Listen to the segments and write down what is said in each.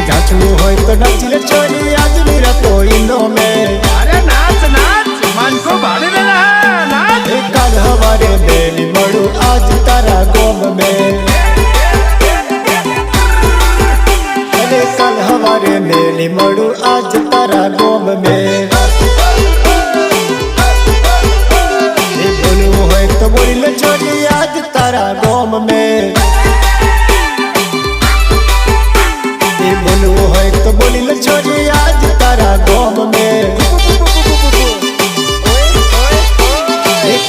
जाचू होय तो नाचिले छोरी आज मेरा कोई नो में। अरे नाच नाच मन को भाड़े लेना है नाच। कल हमारे बेली मड़ू आज तारा गोम में। अरे कल हमारे बेली मड़ू आज तारा गोम में। बोलू होय तो बोल छोरी आज तारा गोम में। बोलू होय तो बोल छोरी आज तारा गोम में।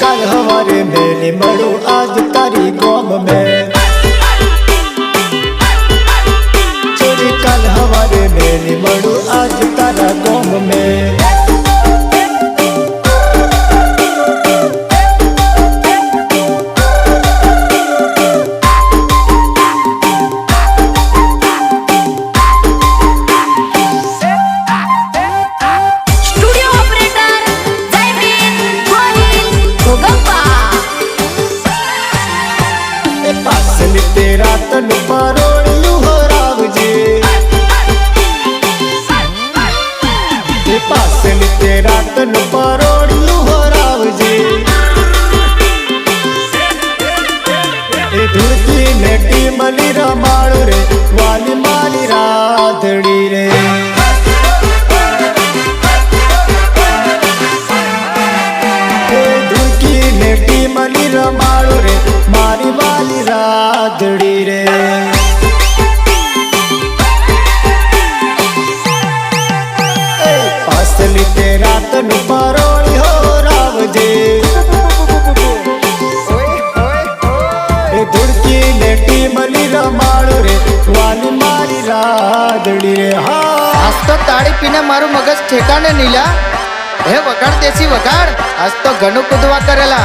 कल हमारे मेली मड़ू आज तारी गोम में। छोरी कल हमारे मेली मड़ू आज तारा गोम में। तेरा तन परोड़ियू हो राव जी। पासल तेरा तन परोड़ियू हो राव जी। धुड़की नेटी मली रमाड़ रे वाली माली राधड़ी रे। धुड़की नेटी मली रमाड़ रे मारी वाली राधड़ी रे। पासली तेरा तन परोड़ी हो राव जी। धुड़की नेटी मली रमाड़ो रे वाली मारी राधड़ी रे। हाँ आज तो ताड़ी पीने मारू मगज ठेकाने नीला। हे वगाड़ देसी वगाड़ आज तो घणो कुदवा करेला।